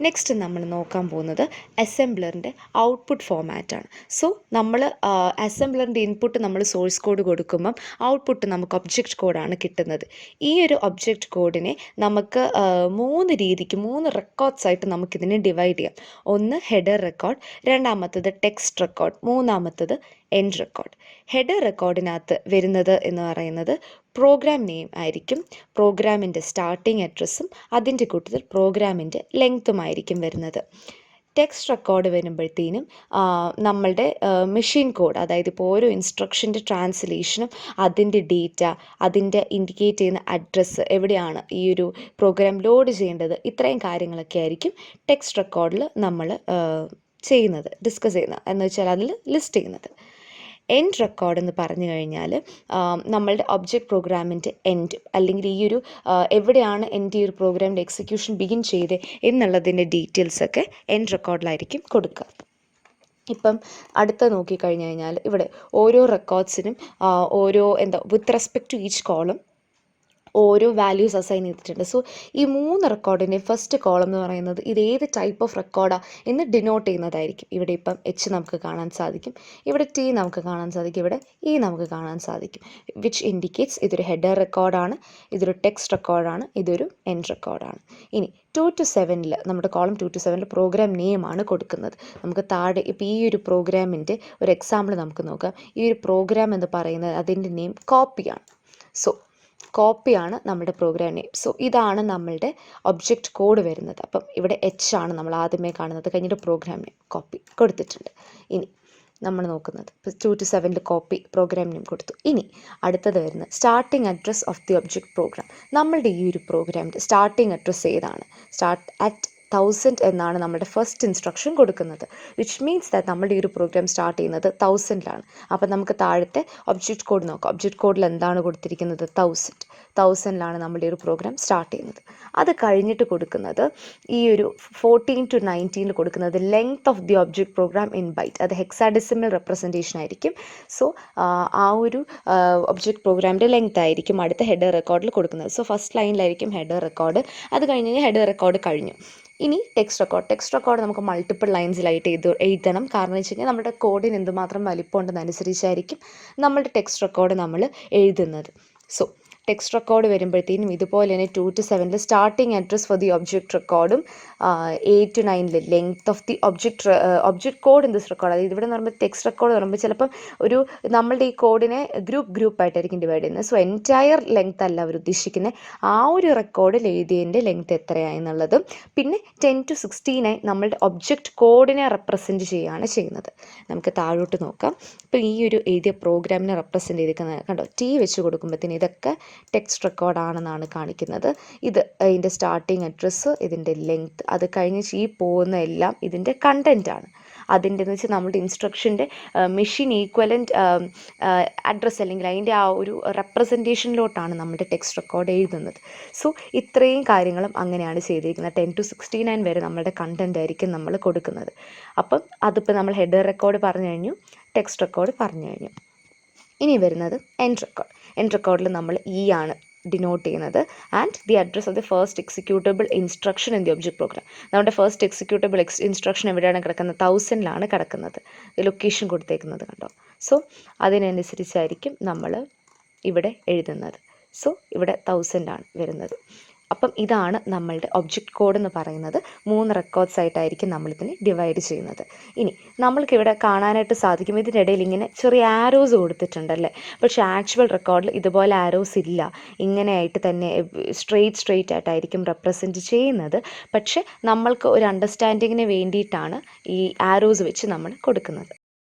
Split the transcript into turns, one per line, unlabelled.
Next നമ്മൾ നോക്കാൻ പോകുന്നത് അസംബ്ലറിൻ്റെ ഔട്ട്പുട്ട് ഫോമാറ്റാണ്. സോ നമ്മൾ അസംബ്ലറിൻ്റെ ഇൻപുട്ട് നമ്മൾ സോഴ്സ് കോഡ് കൊടുക്കുമ്പം ഔട്ട്പുട്ട് നമുക്ക് ഒബ്ജക്റ്റ് കോഡാണ് കിട്ടുന്നത്. ഈ ഒരു ഒബ്ജക്റ്റ് കോഡിനെ നമുക്ക് 3 റെക്കോർഡ്സ് ആയിട്ട് നമുക്കിതിനെ ഡിവൈഡ് ചെയ്യാം. ഒന്ന് ഹെഡർ റെക്കോർഡ്, രണ്ടാമത്തത് ടെക്സ്റ്റ് റെക്കോർഡ്, മൂന്നാമത്തത് എൻഡ് റെക്കോർഡ്. ഹെഡർ റെക്കോർഡിനകത്ത് വരുന്നത് എന്ന് പറയുന്നത് പ്രോഗ്രാം നെയിം ആയിരിക്കും, പ്രോഗ്രാമിൻ്റെ സ്റ്റാർട്ടിംഗ് അഡ്രസ്സും അതിൻ്റെ കൂട്ടത്തിൽ പ്രോഗ്രാമിൻ്റെ ലെങ്ത്തുമായിരിക്കും വരുന്നത്. ടെക്സ്റ്റ് റെക്കോർഡ് വരുമ്പോഴത്തേനും നമ്മളുടെ മെഷീൻ കോഡ്, അതായത് ഇപ്പോൾ ഓരോ ഇൻസ്ട്രക്ഷൻ്റെ ട്രാൻസ്ലേഷനും അതിൻ്റെ ഡേറ്റ, അതിൻ്റെ ഇൻഡിക്കേറ്റ് ചെയ്യുന്ന അഡ്രസ്സ്, എവിടെയാണ് ഈ ഒരു പ്രോഗ്രാം ലോഡ് ചെയ്യേണ്ടത്, ഇത്രയും കാര്യങ്ങളൊക്കെ ആയിരിക്കും ടെക്സ്റ്റ് റെക്കോർഡിൽ നമ്മൾ ഡിസ്കസ് ചെയ്യുന്നത് എന്ന് വെച്ചാൽ അതിൽ ലിസ്റ്റ് ചെയ്യുന്നത്. എൻഡ് റെക്കോർഡ് എന്ന് പറഞ്ഞു കഴിഞ്ഞാൽ നമ്മളുടെ ഒബ്ജക്റ്റ് പ്രോഗ്രാമിൻ്റെ എൻഡ്, അല്ലെങ്കിൽ ഈ ഒരു എവിടെയാണ് എൻ്റെ ഈ ഒരു പ്രോഗ്രാമിൻ്റെ എക്സിക്യൂഷൻ ബിഗിൻ ചെയ്തത് എന്നുള്ളതിൻ്റെ ഡീറ്റെയിൽസൊക്കെ എൻഡ് റെക്കോർഡിലായിരിക്കും കൊടുക്കുക. ഇപ്പം അടുത്ത നോക്കിക്കഴിഞ്ഞ് കഴിഞ്ഞാൽ ഇവിടെ ഓരോ റെക്കോർഡ്സിനും with respect to each column ഓരോ വാല്യൂസ് അസൈൻ ചെയ്തിട്ടുണ്ട്. സോ ഈ 3 റെക്കോർഡിൻ്റെ ഫസ്റ്റ് കോളം എന്ന് പറയുന്നത് ഇത് ഏത് ടൈപ്പ് ഓഫ് റെക്കോർഡാണ് എന്ന് ഡിനോട്ട് ചെയ്യുന്നതായിരിക്കും. ഇവിടെ ഇപ്പം എച്ച് നമുക്ക് കാണാൻ സാധിക്കും, ഇവിടെ ടി നമുക്ക് കാണാൻ സാധിക്കും, ഇവിടെ ഇ നമുക്ക് കാണാൻ സാധിക്കും, വിച്ച് ഇൻഡിക്കേറ്റ്സ് ഇതൊരു ഹെഡർ റെക്കോർഡാണ്, ഇതൊരു ടെക്സ്റ്റ് റെക്കോർഡാണ്, ഇതൊരു എൻഡ് റെക്കോർഡാണ്. ഇനി 2 to 7 നമ്മുടെ കോളം 2 to 7 പ്രോഗ്രാം നെയിമാണ് കൊടുക്കുന്നത്. നമുക്ക് താഴെ ഇപ്പോൾ ഈ ഒരു പ്രോഗ്രാമിൻ്റെ ഒരു എക്സാമ്പിൾ നമുക്ക് നോക്കാം. ഈ ഒരു പ്രോഗ്രാം എന്ന് പറയുന്നത് അതിൻ്റെ നെയിം കോപ്പിയാണ്. സോ കോപ്പിയാണ് നമ്മുടെ പ്രോഗ്രാം നെയിം. സോ ഇതാണ് നമ്മളുടെ ഒബ്ജക്റ്റ് കോഡ് വരുന്നത്. അപ്പം ഇവിടെ എച്ച് ആണ് നമ്മൾ ആദ്യമേ കാണുന്നത്, കഴിഞ്ഞിട്ട് പ്രോഗ്രാം നെയിം കോപ്പി കൊടുത്തിട്ടുണ്ട്. ഇനി നമ്മൾ നോക്കുന്നത് ഇപ്പോൾ 2 to 7 കോപ്പി പ്രോഗ്രാം നെയിം കൊടുത്തു. ഇനി അടുത്തത് വരുന്നത് starting address of the object programme. നമ്മളുടെ ഈ ഒരു പ്രോഗ്രാമിൻ്റെ സ്റ്റാർട്ടിംഗ് അഡ്രസ്സ് ഏതാണ്? സ്റ്റാർട്ട് അറ്റ് 1000 എന്നാണ് നമ്മുടെ ഫസ്റ്റ് ഇൻസ്ട്രക്ഷൻ കൊടുക്കുന്നത്. വിച്ച് മീൻസ് ദാറ്റ് നമ്മുടെ ഈ ഒരു പ്രോഗ്രാം സ്റ്റാർട്ട് ചെയ്യുന്നത് 1000ലാണ്. അപ്പം നമുക്ക് താഴത്തെ ഒബ്ജക്റ്റ് കോഡ് നോക്കാം. ഒബ്ജക്റ്റ് കോഡിൽ എന്താണ് കൊടുത്തിരിക്കുന്നത്? 1000ലാണ് നമ്മുടെ ഈ ഒരു പ്രോഗ്രാം സ്റ്റാർട്ട് ചെയ്യുന്നത്. അത് കഴിഞ്ഞിട്ട് കൊടുക്കുന്നത് ഈ ഒരു 14 to 19 കൊടുക്കുന്നത് length of the object program in byte. അത് ഹെക്സാഡെസിമൽ റെപ്രസെൻറ്റേഷൻ ആയിരിക്കും. സോ ആ ഒരു ഒബ്ജക്റ്റ് പ്രോഗ്രാമിൻ്റെ ലെങ്ത് ആയിരിക്കും അടുത്ത ഹെഡർ റെക്കോർഡിൽ കൊടുക്കുന്നത്. സോ ഫസ്റ്റ് ലൈനിലായിരിക്കും ഹെഡർ റെക്കോർഡ്, അത് കഴിഞ്ഞ് ഹെഡർ റെക്കോർഡ് കഴിഞ്ഞു. ഇനി ടെക്സ്റ്റ് റെക്കോർഡ് നമുക്ക് മൾട്ടിപ്പിൾ ലൈൻസിലായിട്ട് എഴുതണം. കാരണം വെച്ച് കഴിഞ്ഞാൽ നമ്മുടെ കോഡിന് എന്തുമാത്രം വലിപ്പം ഉണ്ടെന്നനുസരിച്ചായിരിക്കും നമ്മളുടെ ടെക്സ്റ്റ് റെക്കോർഡ് നമ്മൾ എഴുതുന്നത്. സോ ടെക്സ്റ്റ് റെക്കോർഡ് വരുമ്പോഴത്തേനും ഇതുപോലെ തന്നെ 2 to 7 starting address for the object റെക്കോർഡും 8 to 9 length of the object code in this record. അതായത് ഇവിടെ എന്ന് പറയുമ്പോൾ ടെക്സ്റ്റ് റെക്കോർഡ് എന്ന് പറയുമ്പോൾ ചിലപ്പം നമ്മളുടെ ഈ കോഡിനെ ഗ്രൂപ്പായിട്ടായിരിക്കും ഡിവൈഡ് ചെയ്യുന്നത്. സോ എൻറ്റയർ ലെങ്ത് അല്ല അവർ ഉദ്ദേശിക്കുന്നത്, ആ ഒരു റെക്കോർഡിൽ എഴുതിയതിൻ്റെ ലെങ്ത് എത്രയാണെന്നുള്ളതും പിന്നെ 10 to 69 നമ്മളുടെ ഒബ്ജക്റ്റ് കോഡിനെ റെപ്രസെൻറ്റ് ചെയ്യുകയാണ് ചെയ്യുന്നത്. നമുക്ക് താഴോട്ട് നോക്കാം. ഇപ്പോൾ ഈ ഒരു എഴുതിയ പ്രോഗ്രാമിനെ റെപ്രസെൻറ്റ് ചെയ്തിരിക്കുന്നത് കണ്ടോ, ടി വെച്ച് കൊടുക്കുമ്പോഴത്തേന് ഇതൊക്കെ ടെക്സ്റ്റ് റെക്കോർഡാണെന്നാണ് കാണിക്കുന്നത്. ഇത് ഇതിൻ്റെ സ്റ്റാർട്ടിംഗ് അഡ്രസ്സ്, ഇതിൻ്റെ ലെങ്ത്, അത് കഴിഞ്ഞ് ഈ പോകുന്ന എല്ലാം ഇതിൻ്റെ കണ്ടൻറ്റാണ്. അതിൻ്റെ എന്ന് വെച്ചാൽ നമ്മുടെ ഇൻസ്ട്രക്ഷൻ്റെ മെഷീൻ ഈക്വലൻ്റ് അഡ്രസ്സ് അല്ലെങ്കിൽ അതിൻ്റെ ആ ഒരു റെപ്രസെൻറ്റേഷനിലോട്ടാണ് നമ്മുടെ ടെക്സ്റ്റ് റെക്കോർഡ് എഴുതുന്നത്. സോ ഇത്രയും കാര്യങ്ങളും അങ്ങനെയാണ് ചെയ്തിരിക്കുന്നത്. 10 to 69 വരെ നമ്മുടെ കണ്ടൻ്റ് ആയിരിക്കും നമ്മൾ കൊടുക്കുന്നത്. അപ്പം അതിപ്പോൾ നമ്മൾ ഹെഡർ റെക്കോർഡ് പറഞ്ഞു കഴിഞ്ഞു, ടെക്സ്റ്റ് റെക്കോർഡ് പറഞ്ഞു കഴിഞ്ഞു. ഇനി വരുന്നത് എൻഡ് റെക്കോർഡ്. എൻഡ് റെക്കോർഡിൽ നമ്മൾ ഇ ആണ് ഡിനോട്ട് ചെയ്യുന്നത് and the address of the first executable instruction in the object programme. നമ്മുടെ ഫസ്റ്റ് എക്സിക്യൂട്ടബിൾ ഇൻസ്ട്രക്ഷൻ എവിടെയാണ് കിടക്കുന്നത്? 1000ലാണ് കിടക്കുന്നത്. ലൊക്കേഷൻ കൊടുത്തേക്കുന്നത് കണ്ടോ. സോ അതിനനുസരിച്ചായിരിക്കും നമ്മൾ ഇവിടെ എഴുതുന്നത്. സോ ഇവിടെ 1000 വരുന്നത്. അപ്പം ഇതാണ് നമ്മളുടെ ഒബ്ജക്റ്റ് കോഡ് എന്ന് പറയുന്നത്. 3 റെക്കോർഡ്സ് ആയിട്ടായിരിക്കും നമ്മളിതിനെ ഡിവൈഡ് ചെയ്യുന്നത്. ഇനി നമ്മൾക്കിവിടെ കാണാനായിട്ട് സാധിക്കും ഇതിനിടയിൽ ഇങ്ങനെ ചെറിയ ആരോസ് കൊടുത്തിട്ടുണ്ടല്ലേ, പക്ഷേ ആക്ച്വൽ റെക്കോർഡിൽ ഇതുപോലെ ആരോസ് ഇല്ല. ഇങ്ങനെയായിട്ട് തന്നെ സ്ട്രെയിറ്റ് ആയിട്ടായിരിക്കും റെപ്രസെൻറ്റ് ചെയ്യുന്നത്. പക്ഷേ നമ്മൾക്ക് ഒരു അണ്ടർസ്റ്റാൻഡിങ്ങിന് വേണ്ടിയിട്ടാണ് ഈ ആരോസ് വെച്ച് നമ്മൾ കൊടുക്കുന്നത്.